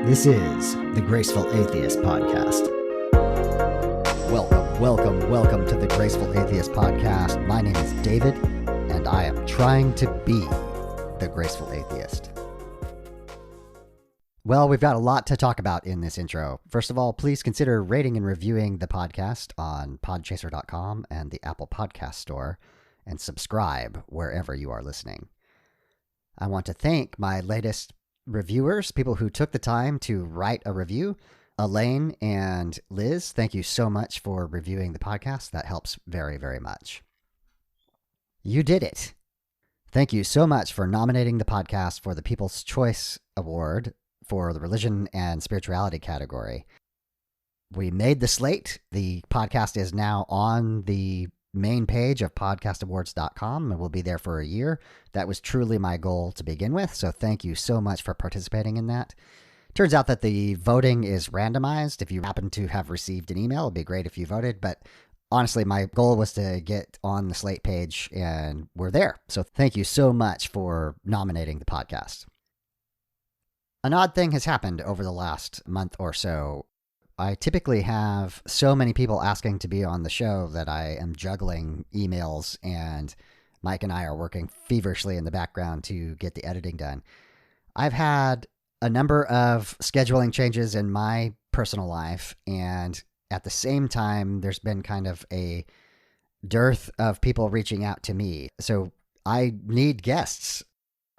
This is the Graceful Atheist Podcast. Welcome to the Graceful Atheist Podcast. My name is David, and I am trying to be the Graceful Atheist. Well, we've got a lot to talk about in this intro. First of all, please consider rating and reviewing the podcast on podchaser.com and the Apple Podcast Store, and subscribe wherever you are listening. I want to thank my latest reviewers, people who took the time to write a review. Elaine and Liz, thank you so much for reviewing the podcast. That helps very, very much. You did it. Thank you so much for nominating the podcast for the People's Choice Award for the Religion and Spirituality category. We made the slate. The podcast is now on the main page of podcastawards.com and will be there for a year. That was truly my goal to begin with, so thank you so much for participating in that. Turns out that the voting is randomized. If you happen to have received an email, it'd be great if you voted, but honestly, my goal was to get on the slate page, and we're there. So thank you so much for nominating the podcast. An odd thing has happened over the last month or so. I typically have so many people asking to be on the show that I am juggling emails, and Mike and I are working feverishly in the background to get the editing done. I've had a number of scheduling changes in my personal life, and at the same time, there's been kind of a dearth of people reaching out to me. So I need guests.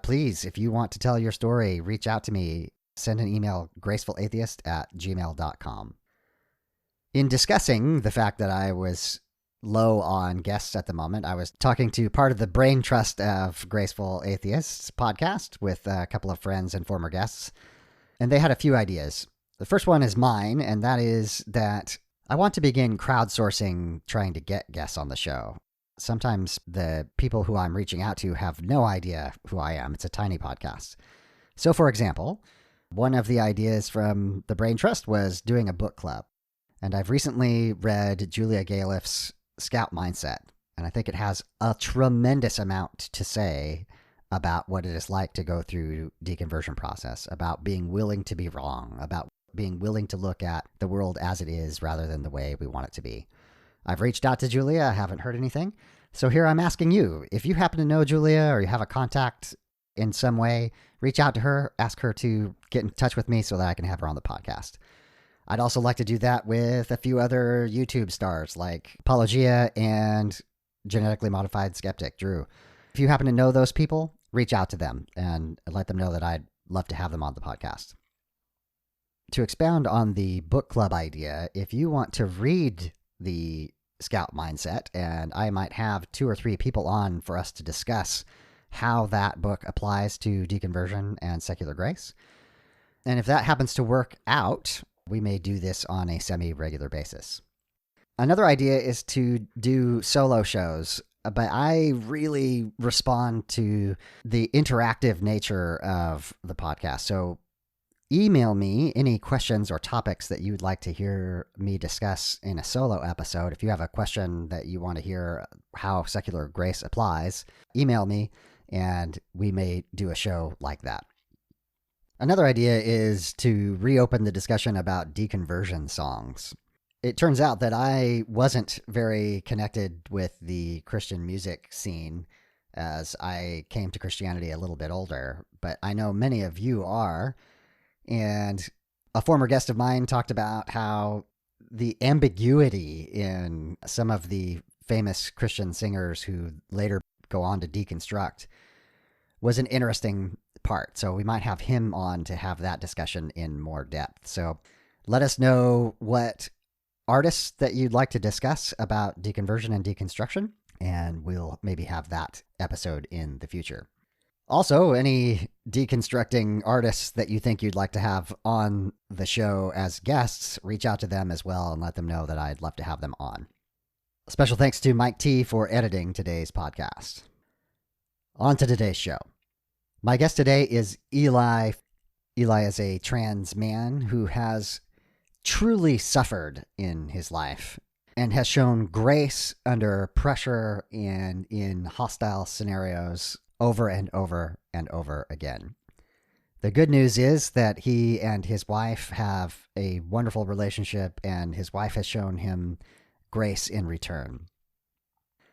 Please, if you want to tell your story, reach out to me. Send an email, gracefulatheist@gmail.com. In discussing the fact that I was low on guests at the moment, I was talking to part of the brain trust of Graceful Atheists podcast with a couple of friends and former guests, and they had a few ideas. The first one is mine, and that is that I want to begin crowdsourcing trying to get guests on the show. Sometimes the people who I'm reaching out to have no idea who I am. It's a tiny podcast. So, for example, one of the ideas from the Brain Trust was doing a book club. And I've recently read Julia Galef's Scout Mindset, and I think it has a tremendous amount to say about what it is like to go through deconversion process, about being willing to be wrong, about being willing to look at the world as it is rather than the way we want it to be. I've reached out to Julia. I haven't heard anything. So here I'm asking you, if you happen to know Julia or you have a contact in some way, reach out to her, ask her to get in touch with me so that I can have her on the podcast. I'd also like to do that with a few other YouTube stars like Apologia and Genetically Modified Skeptic, Drew. If you happen to know those people, reach out to them and let them know that I'd love to have them on the podcast. To expound on the book club idea, if you want to read the Scout Mindset, and I might have 2 or 3 people on for us to discuss how that book applies to deconversion and secular grace. And if that happens to work out, we may do this on a semi-regular basis. Another idea is to do solo shows, but I really respond to the interactive nature of the podcast. So email me any questions or topics that you'd like to hear me discuss in a solo episode. If you have a question that you want to hear how secular grace applies, email me, and we may do a show like that. Another idea is to reopen the discussion about deconversion songs. It turns out that I wasn't very connected with the Christian music scene as I came to Christianity a little bit older, but I know many of you are. And a former guest of mine talked about how the ambiguity in some of the famous Christian singers who later go on to deconstruct was an interesting part. So we might have him on to have that discussion in more depth. So let us know what artists that you'd like to discuss about deconversion and deconstruction, and we'll maybe have that episode in the future. Also, any deconstructing artists that you think you'd like to have on the show as guests, reach out to them as well and let them know that I'd love to have them on. Special thanks to Mike T for editing today's podcast. On to today's show. My guest today is Eli. Eli is a trans man who has truly suffered in his life and has shown grace under pressure and in hostile scenarios over and over and over again. The good news is that he and his wife have a wonderful relationship, and his wife has shown him grace in return.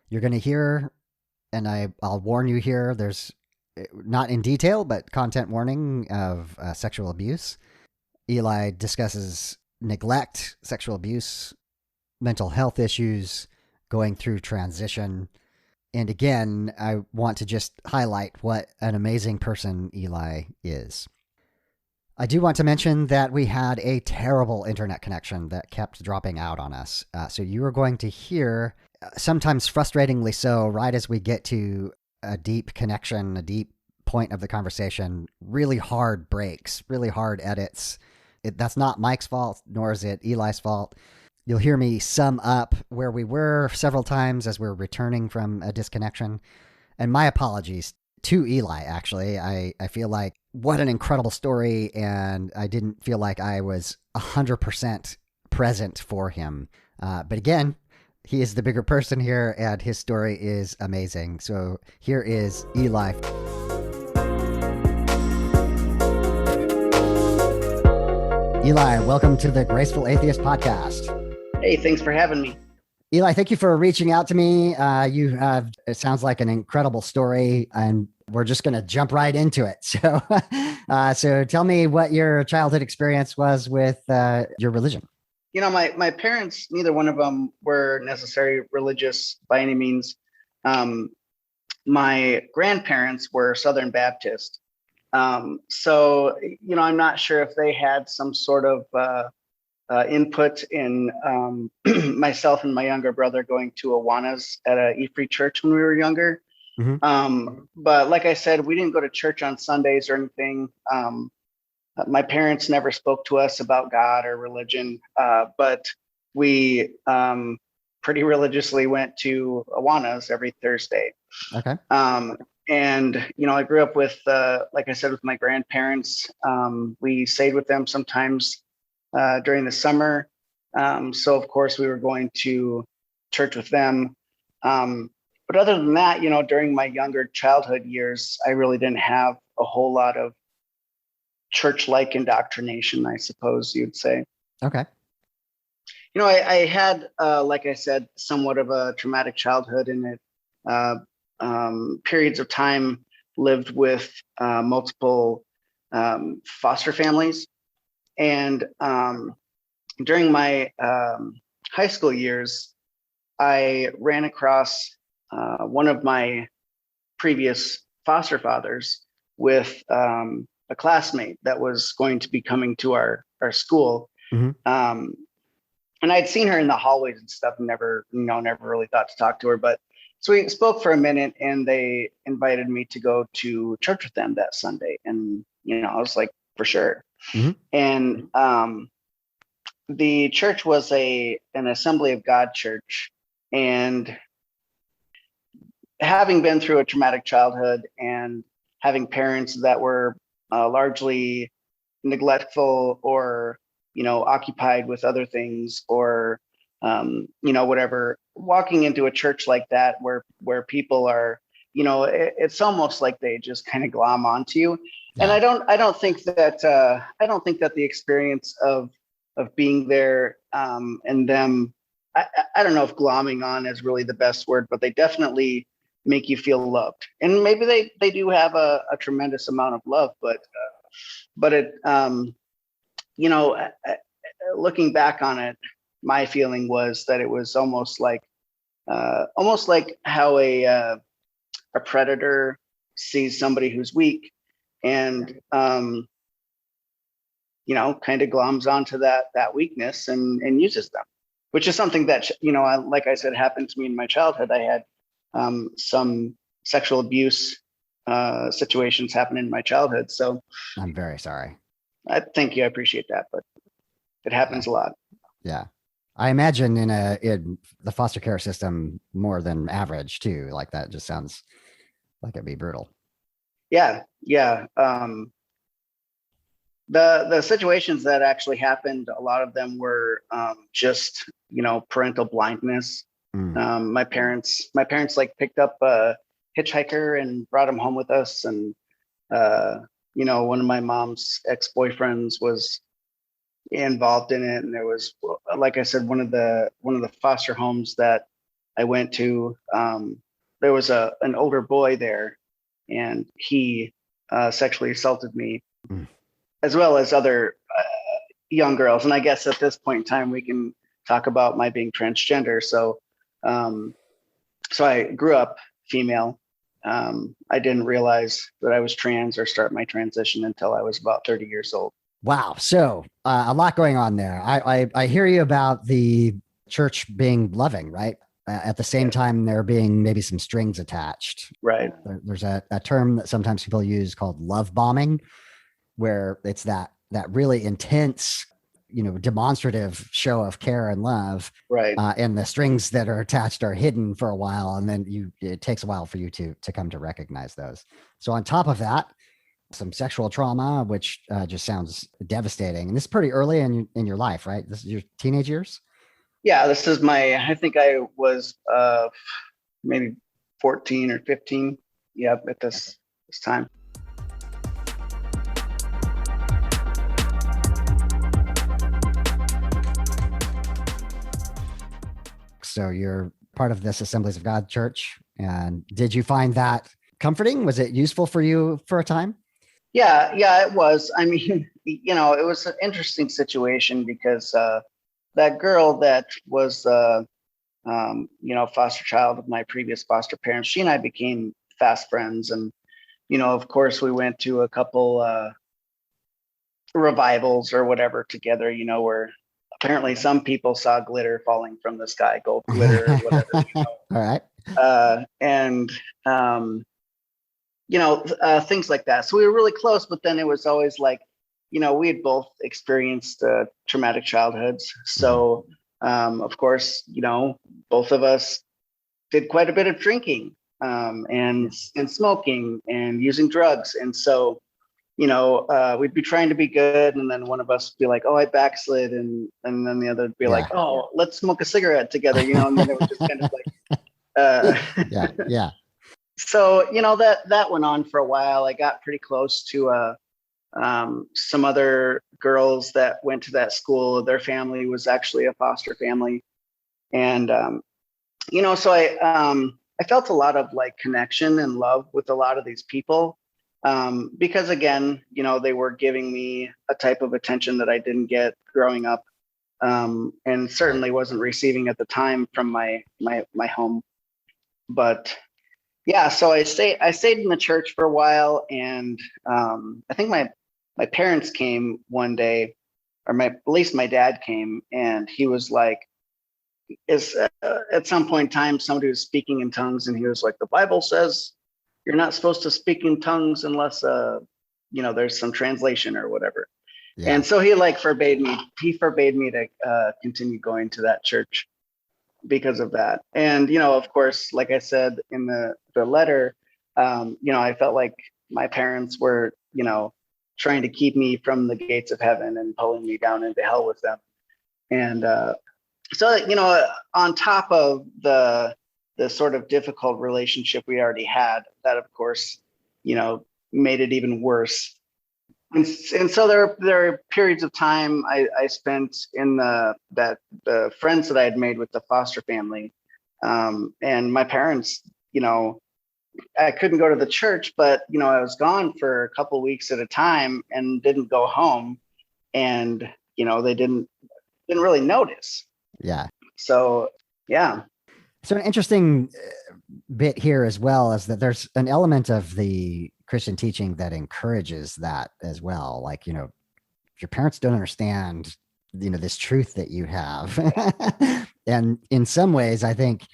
You're going to hear, and I'll warn you here, there's not in detail, but content warning of sexual abuse. Eli discusses neglect, sexual abuse, mental health issues, going through transition. And again, I want to just highlight what an amazing person Eli is. I do want to mention that we had a terrible internet connection that kept dropping out on us. So you are going to hear, sometimes frustratingly so, right as we get to a deep connection, a deep point of the conversation, really hard breaks, really hard edits. That's not Mike's fault, nor is it Eli's fault. You'll hear me sum up where we were several times as we're returning from a disconnection. And my apologies to Eli, actually. I feel like what an incredible story, and I didn't feel like I was 100% present for him. But again, he is the bigger person here, and his story is amazing. So here is Eli. Eli, welcome to the Graceful Atheist Podcast. Hey, thanks for having me. Eli, thank you for reaching out to me. You have, it sounds like an incredible story, and we're just going to jump right into it. So tell me what your childhood experience was with your religion. You know, my parents, neither one of them were necessarily religious by any means. My grandparents were Southern Baptist. So, you know, I'm not sure if they had some sort of input in myself and my younger brother going to Awanas at a E-Free church when we were younger. Mm-hmm. But like I said, we didn't go to church on Sundays or anything. My parents never spoke to us about God or religion, but we pretty religiously went to Awanas every Thursday. Okay. And, you know, I grew up with, like I said, with my grandparents. We stayed with them sometimes during the summer. So, of course, we were going to church with them. But other than that, you know, during my younger childhood years, I really didn't have a whole lot of church-like indoctrination, I suppose you'd say. Okay. You know, I had, like I said, somewhat of a traumatic childhood in it. Periods of time lived with multiple foster families. And during my high school years, I ran across one of my previous foster fathers with a classmate that was going to be coming to our school. Mm-hmm. And I'd seen her in the hallways and stuff and never really thought to talk to her. But so we spoke for a minute, and they invited me to go to church with them that Sunday. And, you know, I was like, for sure. Mm-hmm. And the church was an Assembly of God church. And having been through a traumatic childhood and having parents that were largely neglectful or, you know, occupied with other things or, you know, whatever, walking into a church like that where people are, you know, it's almost like they just kind of glom onto you. Yeah. And I don't think that the experience of being there and them, I don't know if glomming on is really the best word, but they definitely make you feel loved. And maybe they do have a tremendous amount of love, but it, you know, looking back on it, my feeling was that it was almost like how a predator sees somebody who's weak and, you know, kind of gloms onto that weakness and uses them, which is something that, you know, like I said, happened to me in my childhood. I had some sexual abuse situations happen in my childhood. So I'm very sorry. Thank you. I appreciate that, but it happens a lot. Yeah. I imagine in the foster care system more than average too. Like that just sounds like it'd be brutal. Yeah. Yeah. The situations that actually happened, a lot of them were just, you know, parental blindness. My parents like picked up a hitchhiker and brought him home with us. And one of my mom's ex-boyfriends was involved in it, and there was, like I said, one of the foster homes that I went to. There was an older boy there, and he sexually assaulted me, Mm. as well as other young girls. And I guess at this point in time, we can talk about my being transgender. Um, so I grew up female. I didn't realize that I was trans or start my transition until I was about 30 years old. Wow. So a lot going on there. I hear you about the church being loving, right? At the same time, there being maybe some strings attached. Right. There's a term that sometimes people use called love bombing, where it's that really intense, demonstrative show of care and love, Right. and the strings that are attached are hidden for a while, and then it takes a while for you to come to recognize those. So on top of that, some sexual trauma, which just sounds devastating. And this is pretty early in your life, right? This is your teenage years. Yeah, I think I was maybe 14 or 15. Yep, at this time. So you're part of this Assemblies of God church. And did you find that comforting? Was it useful for you for a time? Yeah, it was. I mean, it was an interesting situation because that girl that was, foster child of my previous foster parents, she and I became fast friends. And, of course, we went to a couple revivals or whatever together, where apparently some people saw glitter falling from the sky, gold glitter or whatever. All right. And things like that. So we were really close, but then it was always like, we had both experienced traumatic childhoods. So, of course, both of us did quite a bit of drinking, and smoking and using drugs. And so, we'd be trying to be good, and then one of us would be like, "Oh, I backslid," and then the other would be like, "Oh, let's smoke a cigarette together," and then it was just kind of like, yeah. So that went on for a while. I got pretty close to some other girls that went to that school. Their family was actually a foster family, and so I felt a lot of like connection and love with a lot of these people, because again, they were giving me a type of attention that I didn't get growing up, and certainly wasn't receiving at the time from my home. But yeah, so I stayed in the church for a while, and I think my parents came one day, or at least my dad came, and he was like, is at some point in time somebody was speaking in tongues, and he was like, the Bible says you're not supposed to speak in tongues unless there's some translation or whatever. Yeah. And so he forbade me to continue going to that church because of that. And of course, like I said in the letter, I felt like my parents were trying to keep me from the gates of heaven and pulling me down into hell with them. And so on top of the sort of difficult relationship we already had, that of course made it even worse. And so there are periods of time I spent in the friends that I had made with the foster family, and my parents, I couldn't go to the church, but I was gone for a couple of weeks at a time and didn't go home, and they didn't really notice. Yeah. So yeah. So an interesting bit here as well is that there's an element of the Christian teaching that encourages that as well. Like, if your parents don't understand, this truth that you have. And in some ways, I think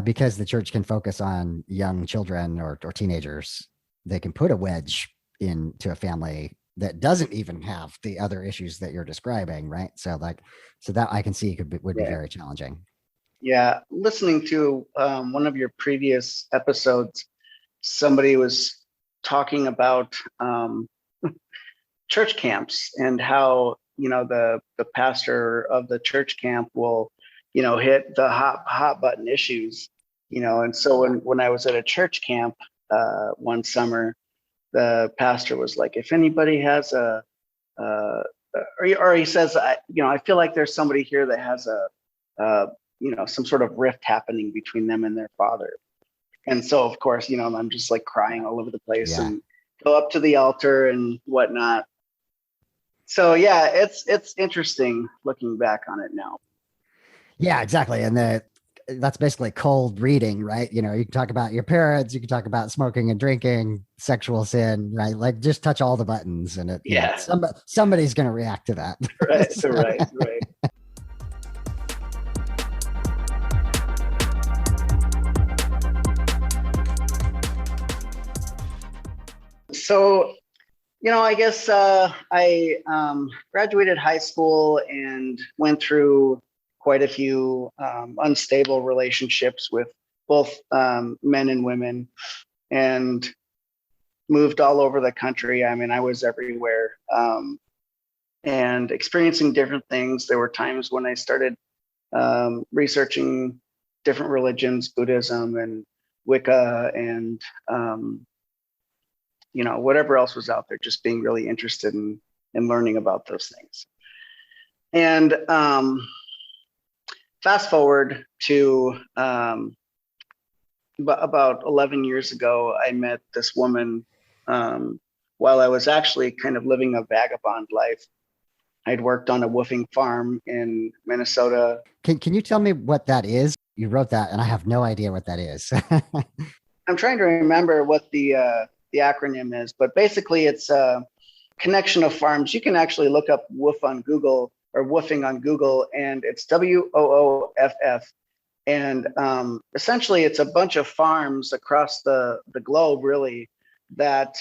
because the church can focus on young children or teenagers, they can put a wedge into a family that doesn't even have the other issues that you're describing, right? So that I can see would be very challenging. Yeah, listening to one of your previous episodes, somebody was talking about church camps and how the pastor of the church camp will hit the hot button issues, and so when I was at a church camp one summer, the pastor was like, if anybody has uh, or he says, I feel like there's somebody here that has some sort of rift happening between them and their father. And so, of course, I'm just like crying all over the place Yeah. and go up to the altar and whatnot. So yeah, it's interesting looking back on it now. Yeah, exactly. And that's basically cold reading, right? You can talk about your parents, you can talk about smoking and drinking, sexual sin, right? Like just touch all the buttons and Yeah, somebody's going to react to that. right, So- right. So, I guess I graduated high school and went through quite a few unstable relationships with both men and women, and moved all over the country. I mean, I was everywhere, and experiencing different things. There were times when I started researching different religions, Buddhism and Wicca, and whatever else was out there, just being really interested in learning about those things. And fast forward to about 11 years ago, I met this woman while I was actually kind of living a vagabond life. I'd worked on a woofing farm in Minnesota. Can you tell me what that is? You wrote that, and I have no idea what that is. I'm trying to remember what the acronym is, but basically it's a connection of farms. You can actually look up woof on Google or woofing on Google, and it's WOOFF. And essentially it's a bunch of farms across the globe, really, that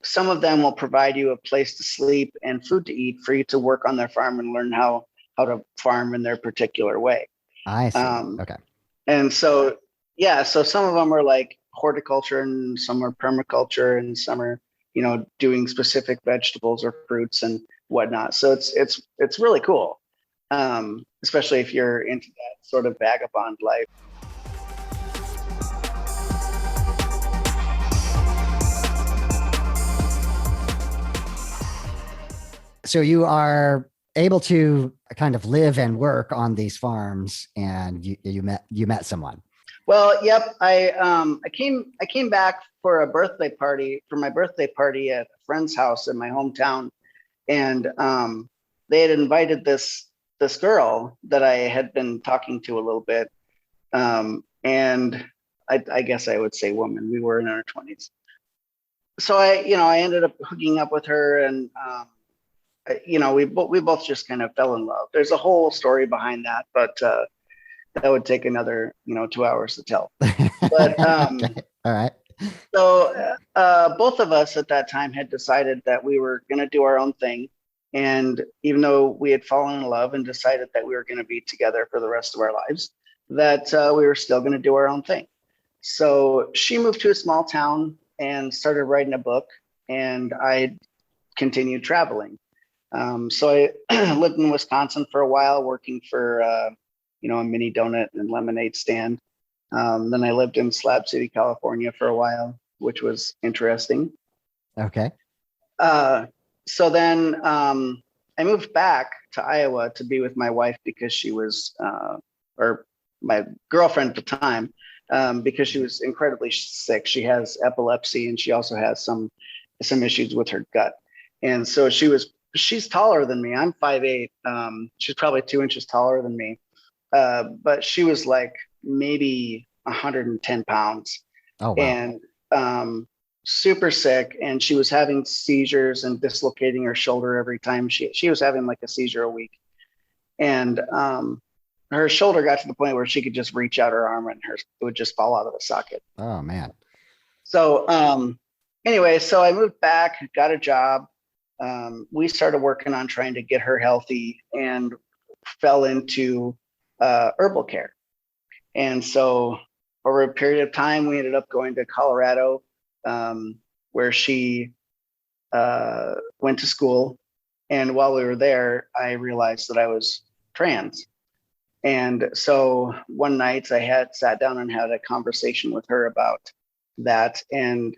some of them will provide you a place to sleep and food to eat for you to work on their farm and learn how to farm in their particular way. I see. Okay. And so, yeah, so some of them are like horticulture and some are permaculture and some are, doing specific vegetables or fruits and whatnot. So it's really cool, especially if you're into that sort of vagabond life. So you are able to kind of live and work on these farms, and you met someone. Well, yep. I came back for my birthday party at a friend's house in my hometown, and they had invited this girl that I had been talking to a little bit, and I guess I would say woman. We were in our 20s, so I ended up hooking up with her, and we both just kind of fell in love. There's a whole story behind that, but that would take another 2 hours to tell. But Okay. All right. so both of us at that time had decided that we were going to do our own thing. And even though we had fallen in love and decided that we were going to be together for the rest of our lives, that we were still going to do our own thing. So she moved to a small town and started writing a book, and I continued traveling. So I lived in Wisconsin for a while, working for a mini donut and lemonade stand. Then I lived in Slab City, California for a while, which was interesting. Okay. So then I moved back to Iowa to be with my wife because she was, or my girlfriend at the time, because she was incredibly sick. She has epilepsy and she also has some issues with her gut. And so she's taller than me. I'm 5'8". She's probably 2 inches taller than me. But she was like maybe 110 pounds. Oh, wow. And super sick, and she was having seizures and dislocating her shoulder every time she was having like a seizure a week. And her shoulder got to the point where she could just reach out her arm and it would just fall out of the socket. Oh, man. So anyway, so I moved back, got a job. We started working on trying to get her healthy and fell into herbal care. And so over a period of time, we ended up going to Colorado, where she went to school. And while we were there, I realized that I was trans. And so one night I had sat down and had a conversation with her about that. And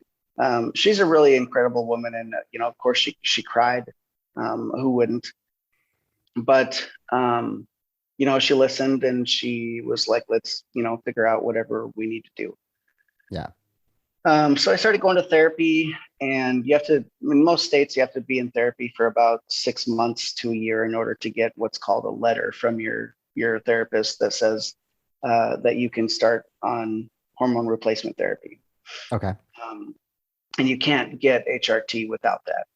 She's a really incredible woman, and of course she cried. Who wouldn't? But she listened and she was like, let's figure out whatever we need to do. Yeah. So I started going to therapy, and you have to, in most states, you have to be in therapy for about 6 months to a year in order to get what's called a letter from your therapist that says that you can start on hormone replacement therapy. Okay. And you can't get HRT without that.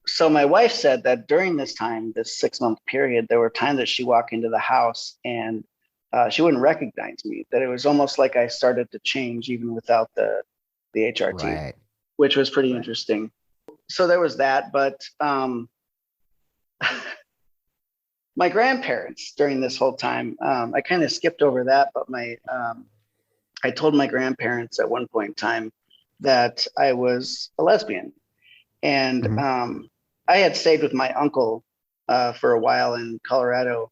So my wife said that during this time, this 6 month period, there were times that she walked into the house and she wouldn't recognize me, that it was almost like I started to change even without the HRT, Right. which was pretty interesting. So there was that. But my grandparents during this whole time, I kind of skipped over that, but I told my grandparents at one point in time that I was a lesbian. And Mm-hmm. I had stayed with my uncle for a while in Colorado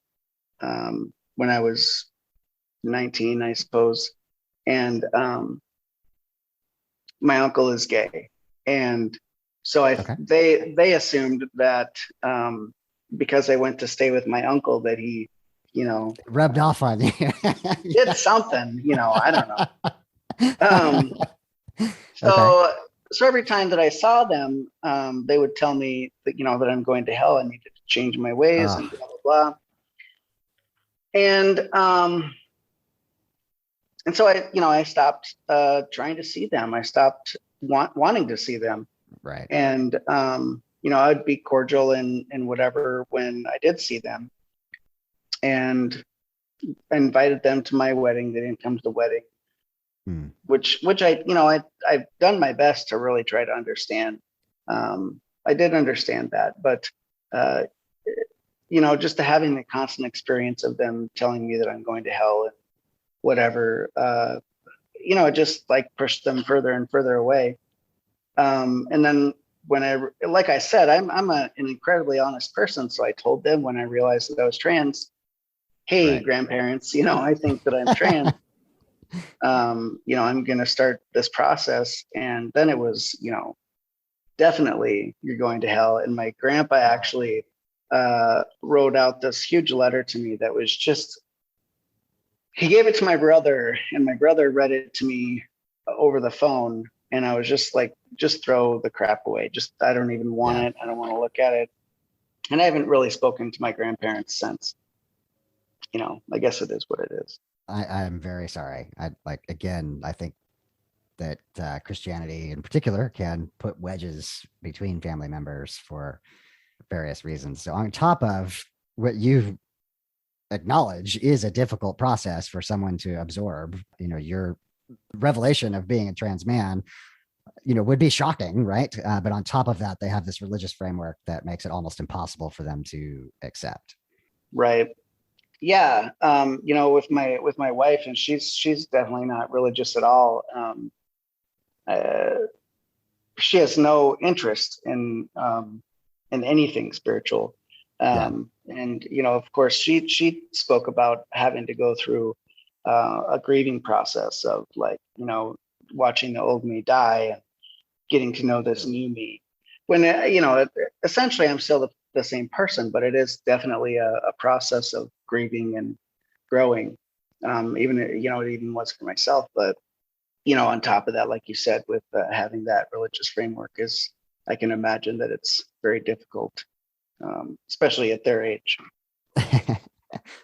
when I was 19, I suppose. And my uncle is gay. And so Okay. they assumed that because I went to stay with my uncle that he, Rubbed off on you. did something, I don't know. Um, Okay. so so every time that I saw them, they would tell me that that I'm going to hell. I needed to change my ways and blah blah blah. And so I stopped trying to see them. I stopped wanting to see them. Right. And I'd be cordial and whatever when I did see them, and I invited them to my wedding. They didn't come to the wedding. Which I've done my best to really try to understand. I did understand that, but just having the constant experience of them telling me that I'm going to hell and whatever, it just like pushed them further and further away. And then like I said, I'm an incredibly honest person, so I told them when I realized that I was trans, hey, Right. grandparents, I think that I'm trans. I'm going to start this process. And then it was, definitely you're going to hell. And my grandpa actually wrote out this huge letter to me that was just, he gave it to my brother, and my brother read it to me over the phone. And I was just like, just throw the crap away. Just, I don't even want Yeah. it. I don't want to look at it. And I haven't really spoken to my grandparents since. I guess it is what it is. I'm very sorry. Again, I think that Christianity in particular can put wedges between family members for various reasons. So on top of what you acknowledge is a difficult process for someone to absorb, your revelation of being a trans man, would be shocking, right? But on top of that, they have this religious framework that makes it almost impossible for them to accept. Right. Yeah. With my wife, and she's definitely not religious at all. Uh, she has no interest in anything spiritual. Yeah. And of course, she spoke about having to go through a grieving process of like watching the old me die and getting to know this new me. When essentially I'm still the same person, but it is definitely a process of grieving and growing. Even it even was for myself, but on top of that, like you said, with having that religious framework, is I can imagine that it's very difficult, especially at their age.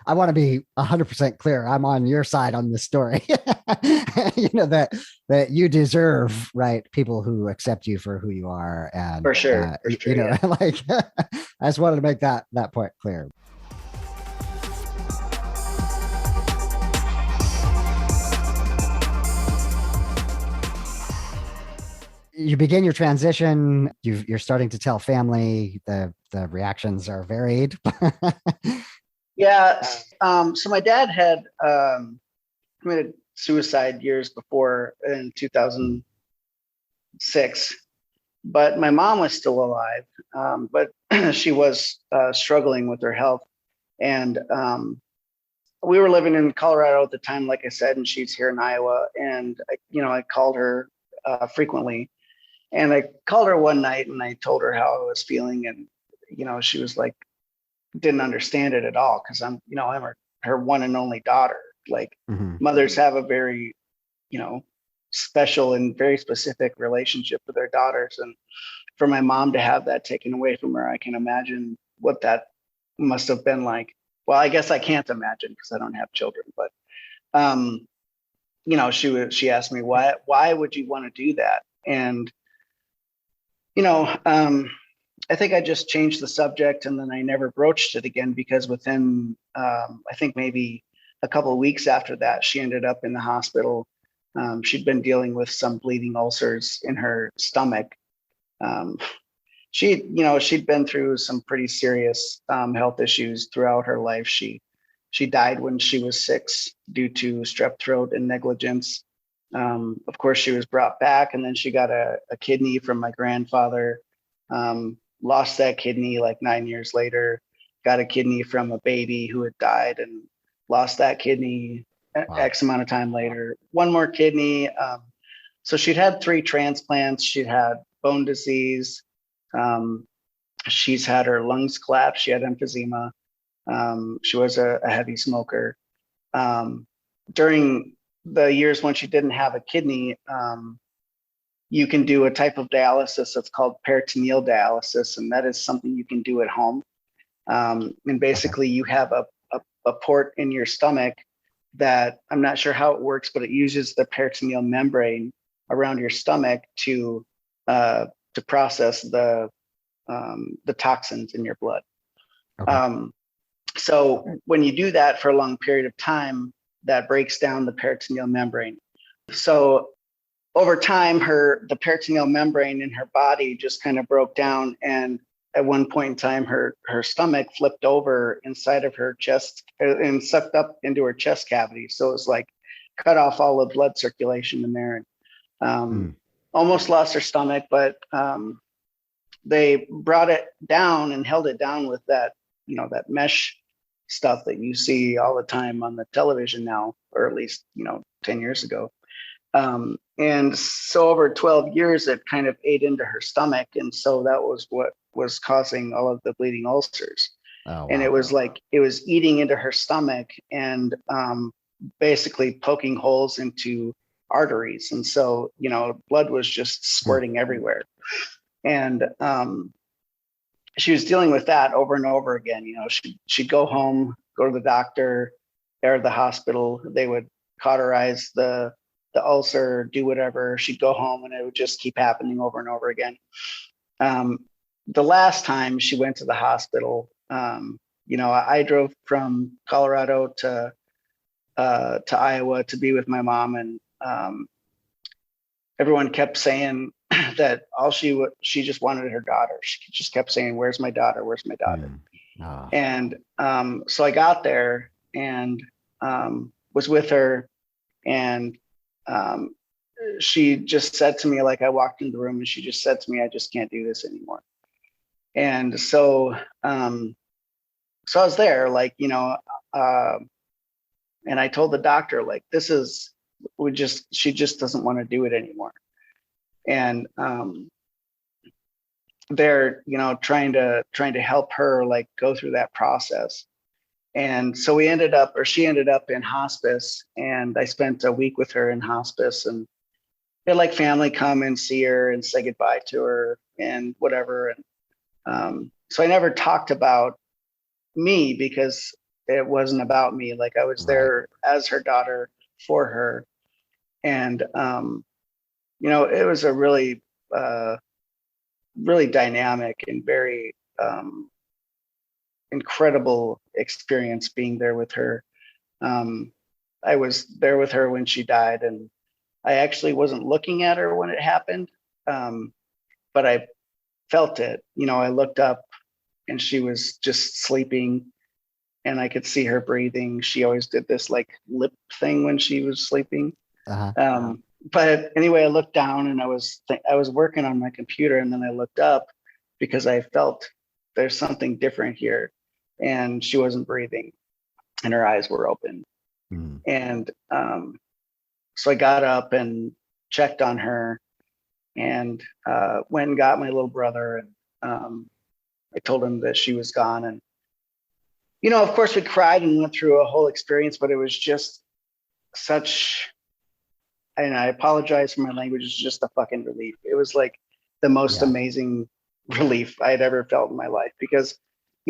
I want to be 100% clear. I'm on your side on this story. That you deserve, right, people who accept you for who you are, and For sure, for sure, yeah. like I just wanted to make that point clear. You begin your transition. You're starting to tell family. The reactions are varied. Yeah. So my dad had committed suicide years before in 2006, but my mom was still alive. But she was struggling with her health, and we were living in Colorado at the time, like I said, and she's here in Iowa. And I called her frequently, And I called her one night and I told her how I was feeling. And, she was like, didn't understand it at all. Cause I'm her one and only daughter. Like Mm-hmm. mothers have a very, special and very specific relationship with their daughters. And for my mom to have that taken away from her, I can imagine what that must have been like. Well, I guess I can't imagine because I don't have children, but um, she asked me why would you want to do that? And you know, um, I think I just changed the subject and then I never broached it again because within I think maybe a couple of weeks after that, she ended up in the hospital. She'd been dealing with some bleeding ulcers in her stomach. Um, she'd been through some pretty serious health issues throughout her life. She died when she was 6 due to strep throat and negligence. Of course, she was brought back, and then she got a kidney from my grandfather. Lost that kidney like 9 years later. Got a kidney from a baby who had died, and lost that kidney Wow. X amount of time later. One more kidney. So she'd had 3 transplants. She'd had bone disease. Um, she's had her lungs collapse. She had emphysema. She was a heavy smoker. During the years when she didn't have a kidney, you can do a type of dialysis that's called peritoneal dialysis, and that is something you can do at home. And basically, you have a port in your stomach that I'm not sure how it works, but it uses the peritoneal membrane around your stomach to process the toxins in your blood. Okay. So when you do that for a long period of time, that breaks down the peritoneal membrane. So over time, the peritoneal membrane in her body just kind of broke down, and at one point in time, her stomach flipped over inside of her chest and sucked up into her chest cavity. So it was like cut off all the blood circulation in there. Almost lost her stomach, but they brought it down and held it down with that mesh stuff that you see all the time on the television now, or at least 10 years ago. And so over 12 years, it kind of ate into her stomach. And so that was what was causing all of the bleeding ulcers. Oh, wow. And it was like, it was eating into her stomach and basically poking holes into arteries. And so, blood was just squirting everywhere. And she was dealing with that over and over again. She'd go home, go to the doctor or the hospital. They would cauterize the ulcer, do whatever. She'd go home and it would just keep happening over and over again. The last time she went to the hospital, I drove from Colorado to Iowa to be with my mom, and everyone kept saying that she just wanted her daughter. She just kept saying, "Where's my daughter? Where's my daughter?" Oh. And so I got there and was with her, and she just said to me, like, I walked in the room and she just said to me, "I just can't do this anymore." And so I was there, like, and I told the doctor, like, she just doesn't want to do it anymore. And they're trying to help her like go through that process. And so she ended up in hospice, and I spent a week with her in hospice, and they had like family come and see her and say goodbye to her and whatever. And so I never talked about me because it wasn't about me. Like, I was there as her daughter for her. And it was a really really dynamic and very incredible experience being there with her. I was there with her when she died, and I actually wasn't looking at her when it happened, but I felt it. I looked up and she was just sleeping, and I could see her breathing. She always did this like lip thing when she was sleeping. But anyway, I looked down and I was working on my computer, and then I looked up because I felt there's something different here, and she wasn't breathing and her eyes were open. And so I got up and checked on her, and went and got my little brother, and I told him that she was gone. And, of course we cried and went through a whole experience, but it was just such, and I apologize for my language, it's just a fucking relief. It was like the most amazing relief I had ever felt in my life, because,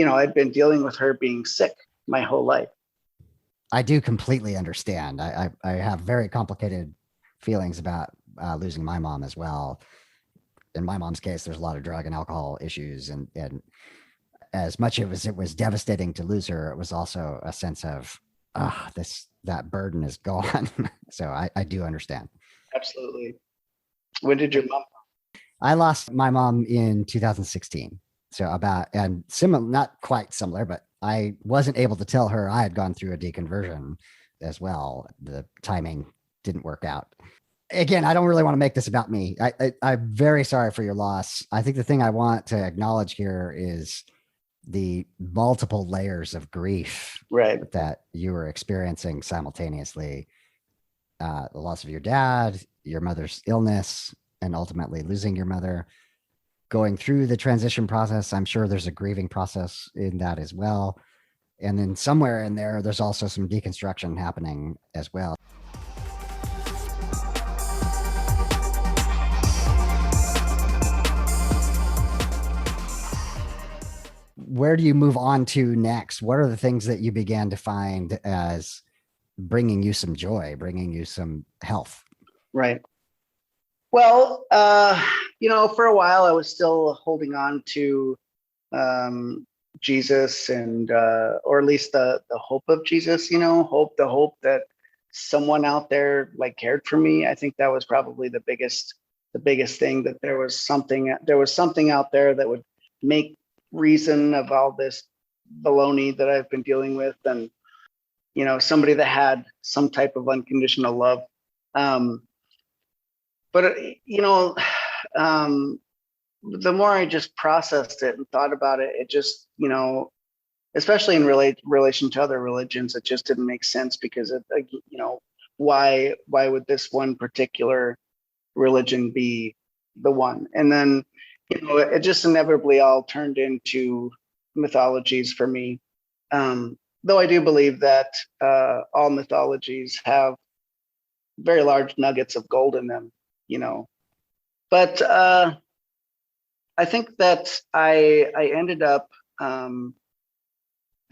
I'd been dealing with her being sick my whole life. I do completely understand. I have very complicated feelings about losing my mom as well. In my mom's case, there's a lot of drug and alcohol issues, and as much as it was devastating to lose her, it was also a sense of that burden is gone. So I do understand. Absolutely. When did your mom? I lost my mom in 2016. So and similar, not quite similar, but I wasn't able to tell her I had gone through a deconversion as well. The timing didn't work out. Again, I don't really want to make this about me. I'm very sorry for your loss. I think the thing I want to acknowledge here is the multiple layers of grief that you were experiencing simultaneously. The loss of your dad, your mother's illness, and ultimately losing your mother. Going through the transition process, I'm sure there's a grieving process in that as well. And then somewhere in there, there's also some deconstruction happening as well. Where do you move on to next? What are the things that you began to find as bringing you some joy, bringing you some health? Right. Well, for a while I was still holding on to Jesus, and or at least the hope of Jesus, the hope that someone out there like cared for me. I think that was probably the biggest thing, that there was something out there that would make reason of all this baloney that I've been dealing with, and somebody that had some type of unconditional love. But the more I just processed it and thought about it, it just, especially in relation to other religions, it just didn't make sense, because why would this one particular religion be the one? And then, it just inevitably all turned into mythologies for me. Though I do believe that all mythologies have very large nuggets of gold in them, but I think that I ended up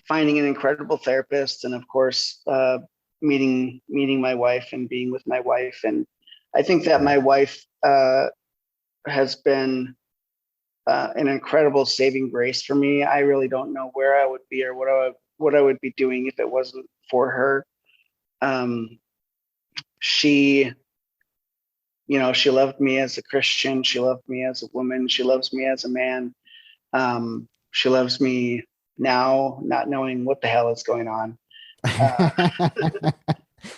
finding an incredible therapist, and of course, meeting my wife and being with my wife. And I think that my wife has been an incredible saving grace for me. I really don't know where I would be or what I would be doing if it wasn't for her. She loved me as a Christian. She loved me as a woman. She loves me as a man. She loves me now, not knowing what the hell is going on.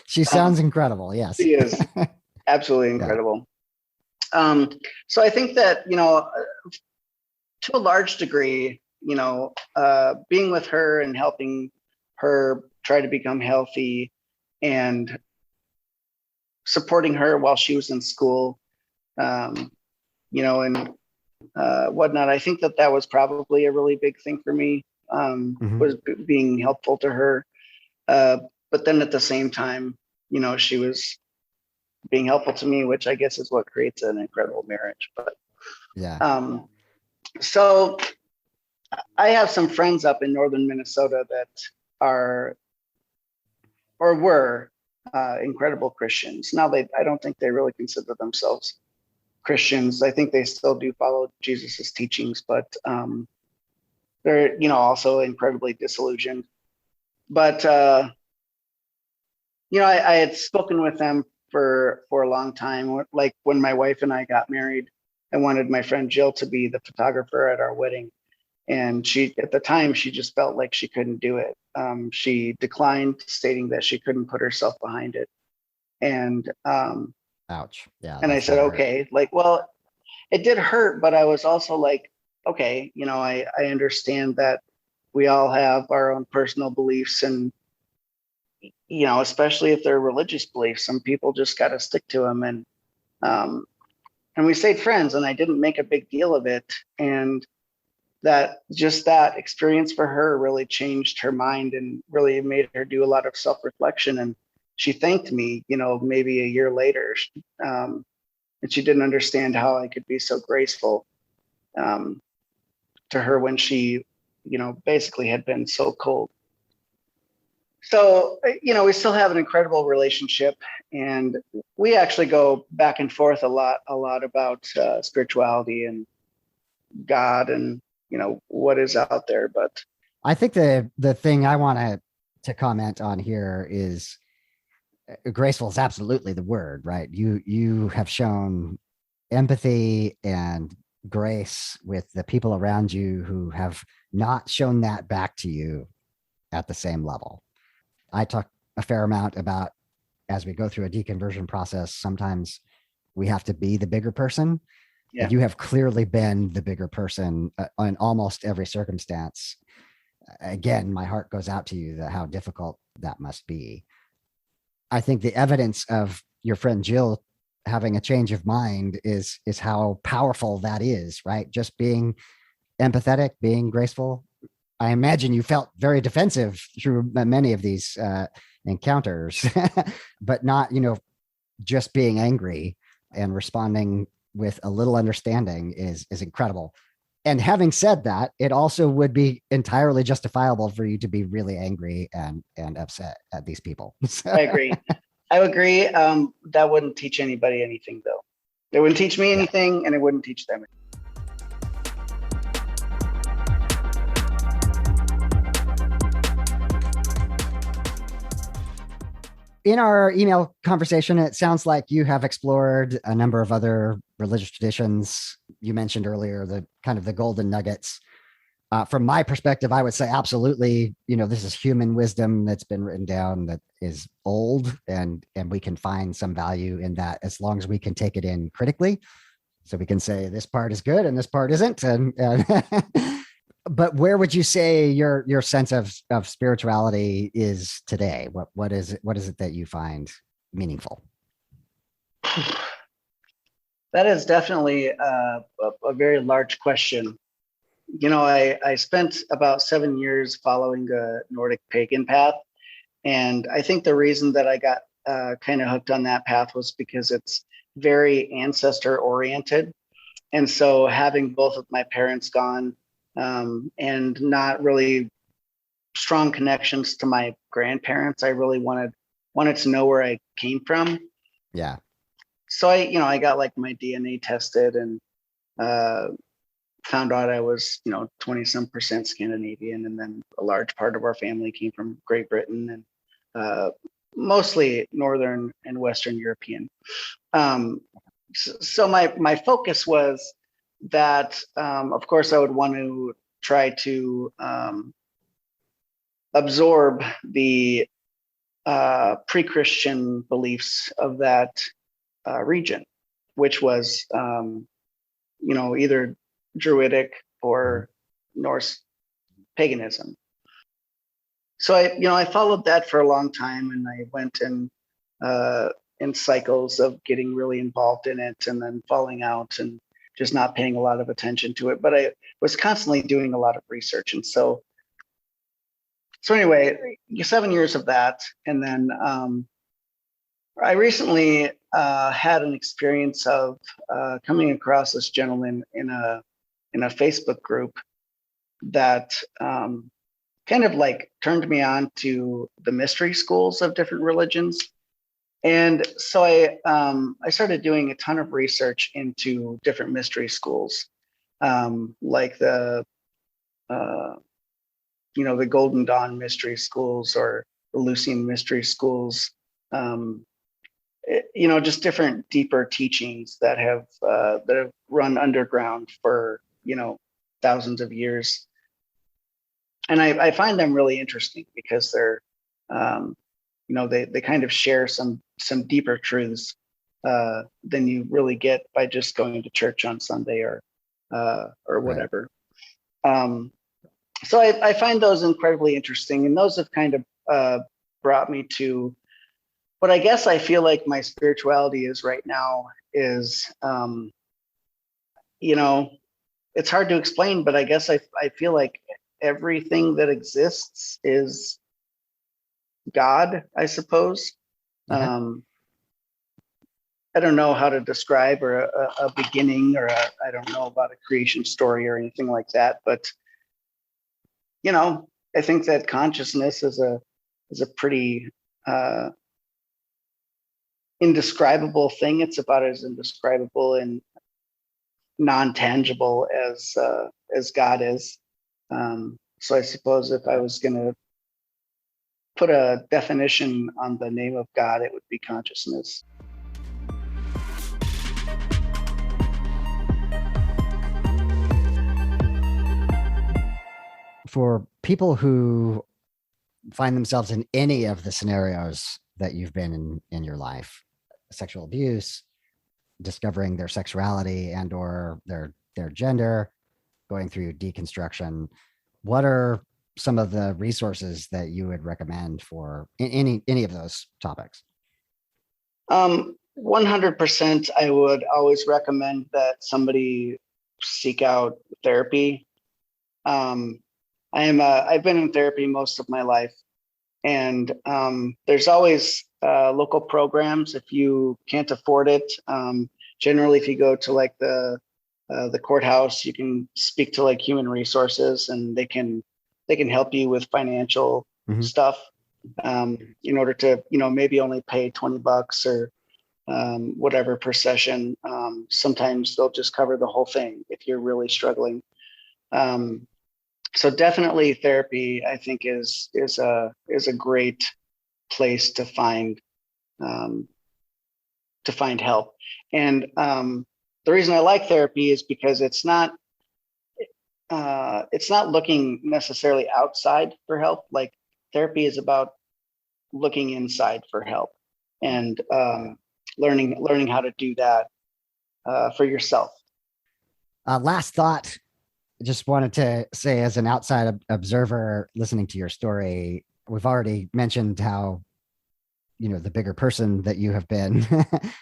She sounds incredible. Yes, she is absolutely incredible. Yeah. So I think that, to a large degree, being with her and helping her try to become healthy and supporting her while she was in school, and whatnot. I think that was probably a really big thing for me, was being helpful to her. But then at the same time, she was being helpful to me, which I guess is what creates an incredible marriage. But yeah. So I have some friends up in northern Minnesota that are or were incredible Christians. Now I don't think they really consider themselves Christians. I think they still do follow Jesus's teachings, but they're also incredibly disillusioned. But I had spoken with them for a long time. Like when my wife and I got married, I wanted my friend Jill to be the photographer at our wedding, and at the time she just felt like she couldn't do it. She declined, stating that she couldn't put herself behind it. And ouch. Yeah. And I said, okay, well, it did hurt, but I was also like, okay, I understand that we all have our own personal beliefs, and especially if they're religious beliefs, some people just got to stick to them. And and we stayed friends, and I didn't make a big deal of it. And that experience for her really changed her mind and really made her do a lot of self-reflection. And she thanked me, maybe a year later. And she didn't understand how I could be so graceful um, to her when she, basically had been so cold. So, we still have an incredible relationship, and we actually go back and forth a lot about spirituality and God and, what is out there. But I think the thing I want to comment on here is graceful is absolutely the word, right? You have shown empathy and grace with the people around you who have not shown that back to you at the same level. I talk a fair amount about, as we go through a deconversion process, sometimes we have to be the bigger person. yeah, And you have clearly been the bigger person in almost every circumstance. Again, my heart goes out to you that how difficult that must be. I think the evidence of your friend Jill having a change of mind is how powerful that is, right? Just being empathetic, being graceful. I imagine you felt very defensive through many of these encounters, but not, just being angry and responding with a little understanding is incredible. And having said that, it also would be entirely justifiable for you to be really angry and upset at these people. I agree. I agree. That wouldn't teach anybody anything, though. It wouldn't teach me anything, and it wouldn't teach them. In our email conversation, it sounds like you have explored a number of other religious traditions. You mentioned earlier the kind of the golden nuggets. From my perspective, I would say absolutely, this is human wisdom that's been written down that is old, and we can find some value in that as long as we can take it in critically. So we can say this part is good and this part isn't. And but where would you say your sense of spirituality is today? What is it that you find meaningful? That is definitely a very large question. I spent about 7 years following the Nordic pagan path. And I think the reason that I got kind of hooked on that path was because it's very ancestor oriented. And so having both of my parents gone and not really strong connections to my grandparents, I really wanted to know where I came from. Yeah. So I got like my DNA tested and found out I was, 20 some percent Scandinavian. And then a large part of our family came from Great Britain and mostly Northern and Western European. So my focus was that, of course, I would want to try to absorb the pre-Christian beliefs of that region, which was, either Druidic or Norse paganism. So I followed that for a long time, and I went in cycles of getting really involved in it and then falling out and just not paying a lot of attention to it. But I was constantly doing a lot of research. And so anyway, 7 years of that. And then I recently had an experience of coming across this gentleman in a Facebook group that kind of like turned me on to the mystery schools of different religions. And so I started doing a ton of research into different mystery schools, like the the Golden Dawn mystery schools or the Lucian mystery schools. Just different deeper teachings that have run underground for thousands of years. And I find them really interesting because they're they kind of share some deeper truths than you really get by just going to church on Sunday or whatever. Right. So I find those incredibly interesting, and those have kind of brought me to what I guess I feel like my spirituality is right now is you know, it's hard to explain, but I guess I feel like everything that exists is God, I suppose. Okay. I don't know how to describe or a beginning or I don't know about a creation story or anything like that, but I think that consciousness is a pretty uh, indescribable thing. It's about as indescribable and non-tangible as God is. So I suppose if I was going to put a definition on the name of God, it would be consciousness. For people who find themselves in any of the scenarios that you've been in your life, sexual abuse, discovering their sexuality and or their gender, going through deconstruction, what are some of the resources that you would recommend for any of those topics? 100%, I would always recommend that somebody seek out therapy. Um, I've been in therapy most of my life, and there's always local programs if you can't afford it. Generally, if you go to like the courthouse, you can speak to like human resources, and they can help you with financial Mm-hmm. stuff in order to maybe only pay $20 or whatever per session. Sometimes they'll just cover the whole thing if you're really struggling. So definitely therapy, I think, is a great place to find help. And the reason I like therapy is because it's not looking necessarily outside for help. Like therapy is about looking inside for help and learning how to do that for yourself. Last thought, just wanted to say, as an outside observer listening to your story, we've already mentioned how, the bigger person that you have been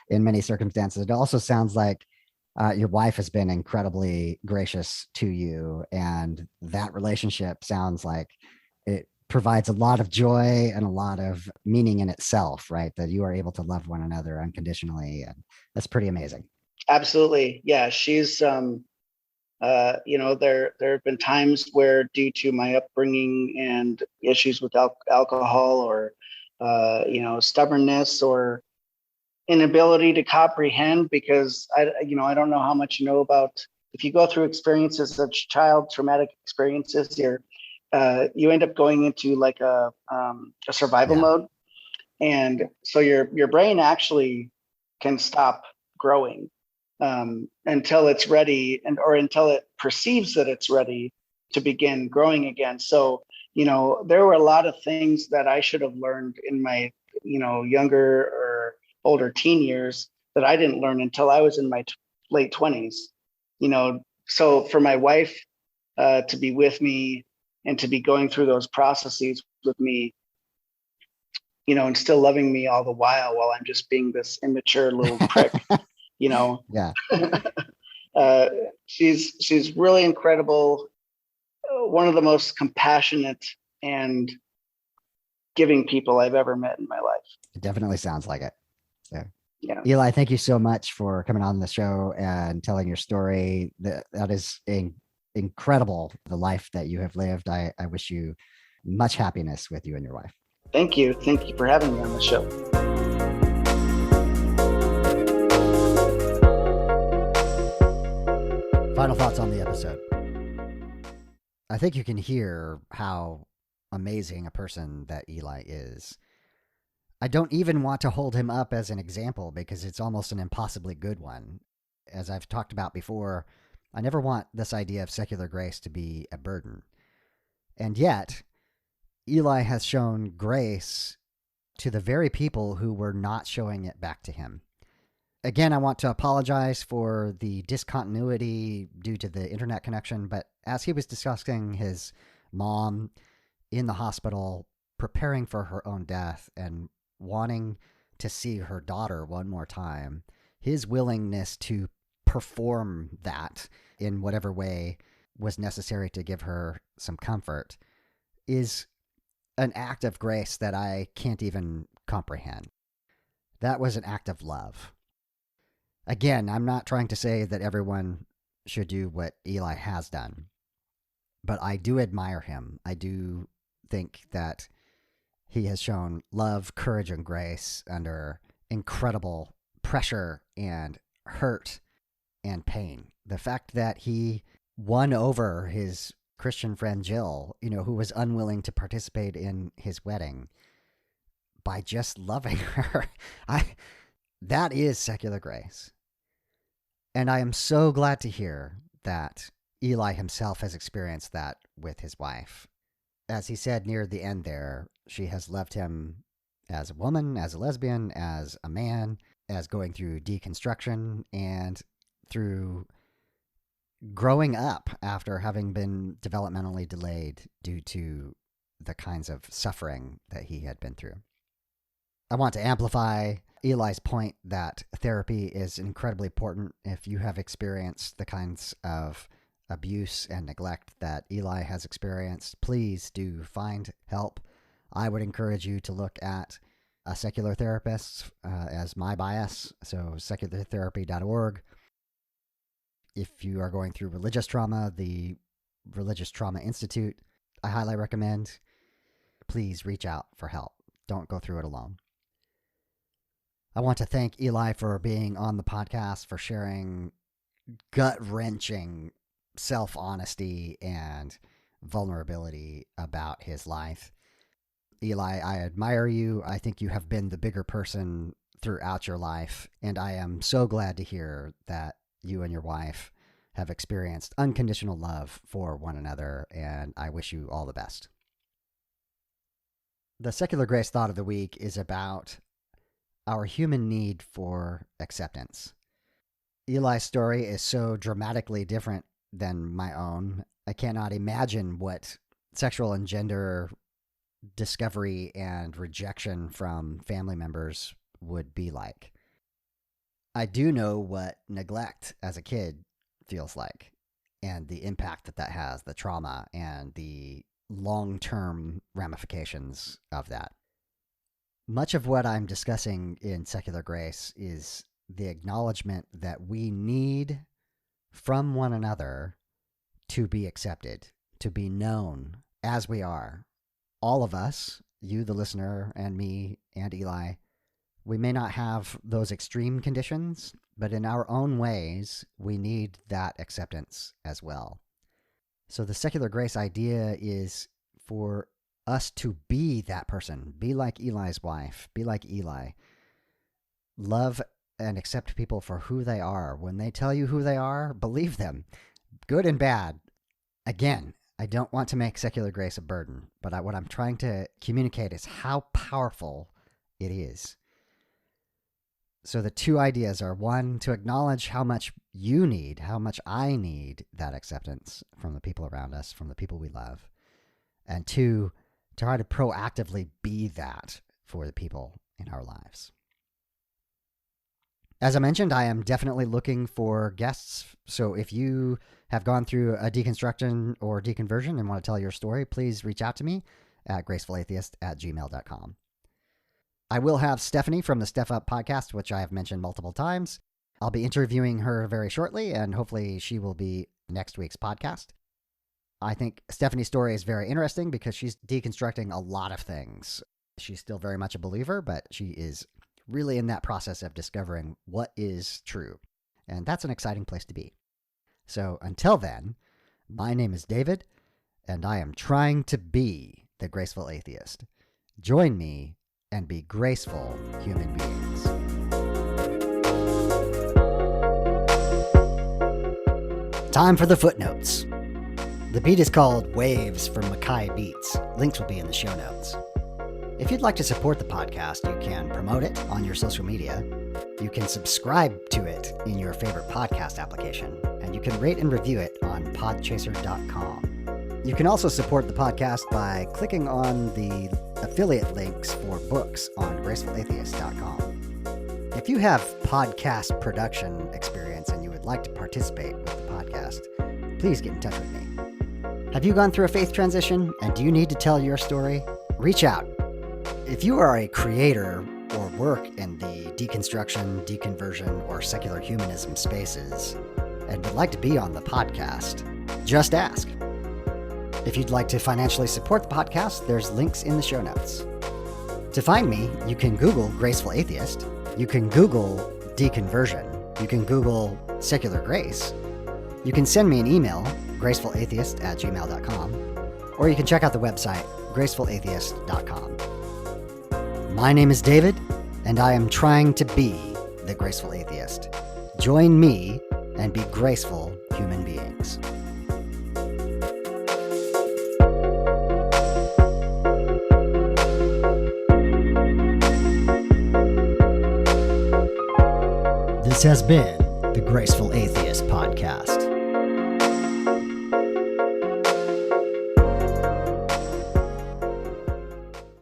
in many circumstances. It also sounds like your wife has been incredibly gracious to you, and that relationship sounds like it provides a lot of joy and a lot of meaning in itself, right? That you are able to love one another unconditionally, and that's pretty amazing. Absolutely, yeah. She's there have been times where, due to my upbringing and issues with alcohol or stubbornness or inability to comprehend, because I don't know how much you know about, if you go through experiences as a child, traumatic experiences, you end up going into like a survival Yeah. mode, and so your brain actually can stop growing until it's ready, or until it perceives that it's ready to begin growing again. So there were a lot of things that I should have learned in my younger or older teen years that I didn't learn until I was in my late 20s. So for my wife to be with me and to be going through those processes with me, and still loving me all the while I'm just being this immature little prick, Yeah. uh, she's really incredible. One of the most compassionate and giving people I've ever met in my life. It definitely sounds like it. So, Yeah. Eli, thank you so much for coming on the show and telling your story. That is incredible, the life that you have lived. I wish you much happiness with you and your wife. Thank you. Thank you for having me on the show. Final thoughts on the episode. I think you can hear how amazing a person that Eli is. I don't even want to hold him up as an example because it's almost an impossibly good one. As I've talked about before, I never want this idea of secular grace to be a burden. And yet, Eli has shown grace to the very people who were not showing it back to him. Again, I want to apologize for the discontinuity due to the internet connection, but as he was discussing his mom in the hospital, preparing for her own death and wanting to see her daughter one more time, his willingness to perform that in whatever way was necessary to give her some comfort is an act of grace that I can't even comprehend. That was an act of love. Again, I'm not trying to say that everyone should do what Eli has done, but I do admire him. I do think that he has shown love, courage, and grace under incredible pressure and hurt and pain. The fact that he won over his Christian friend Jill, who was unwilling to participate in his wedding, by just loving her, that is secular grace. And I am so glad to hear that Eli himself has experienced that with his wife. As he said near the end there, she has loved him as a woman, as a lesbian, as a man, as going through deconstruction, and through growing up after having been developmentally delayed due to the kinds of suffering that he had been through. I want to amplify Eli's point that therapy is incredibly important. If you have experienced the kinds of abuse and neglect that Eli has experienced, please do find help. I would encourage you to look at a secular therapist as my bias, so seculartherapy.org. If you are going through religious trauma, the Religious Trauma Institute, I highly recommend. Please reach out for help. Don't go through it alone. I want to thank Eli for being on the podcast, for sharing gut-wrenching self-honesty and vulnerability about his life. Eli, I admire you. I think you have been the bigger person throughout your life, and I am so glad to hear that you and your wife have experienced unconditional love for one another, and I wish you all the best. The secular grace thought of the week is about our human need for acceptance. Eli's story is so dramatically different than my own. I cannot imagine what sexual and gender discovery and rejection from family members would be like. I do know what neglect as a kid feels like, and the impact that has, the trauma and the long-term ramifications of that. Much of what I'm discussing in Secular Grace is the acknowledgement that we need from one another to be accepted, to be known as we are. All of us, you the listener, and me, and Eli, we may not have those extreme conditions, but in our own ways, we need that acceptance as well. So the secular grace idea is for us to be that person, be like Eli's wife, be like Eli. Love and accept people for who they are. When they tell you who they are, believe them, good and bad. Again, I don't want to make secular grace a burden, but what I'm trying to communicate is how powerful it is. So the two ideas are, one, to acknowledge how much you need, how much I need that acceptance from the people around us, from the people we love. And two, to try to proactively be that for the people in our lives. As I mentioned, I am definitely looking for guests. So if you have gone through a deconstruction or deconversion and want to tell your story, please reach out to me at gracefulatheist@gmail.com. I will have Stephanie from the Steph Up podcast, which I have mentioned multiple times. I'll be interviewing her very shortly, and hopefully she will be next week's podcast. I think Stephanie's story is very interesting because she's deconstructing a lot of things. She's still very much a believer, but she is really in that process of discovering what is true. And that's an exciting place to be. So until then, my name is David, and I am trying to be the graceful atheist. Join me and be graceful human beings. Time for the footnotes. The beat is called Waves from Mackay Beats. Links will be in the show notes. If you'd like to support the podcast, you can promote it on your social media. You can subscribe to it in your favorite podcast application, and you can rate and review it on podchaser.com. You can also support the podcast by clicking on the affiliate links for books on gracefulatheist.com. If you have podcast production experience and you would like to participate with the podcast, please get in touch with me. Have you gone through a faith transition and do you need to tell your story? Reach out. If you are a creator or work in the deconstruction, deconversion, or secular humanism spaces and would like to be on the podcast, just ask. If you'd like to financially support the podcast, there's links in the show notes. To find me, you can Google Graceful Atheist, you can Google Deconversion, you can Google Secular Grace, you can send me an email, gracefulatheist@gmail.com, or you can check out the website, gracefulatheist.com. My name is David, and I am trying to be the Graceful Atheist. Join me and be graceful human beings. This has been the Graceful Atheist Podcast.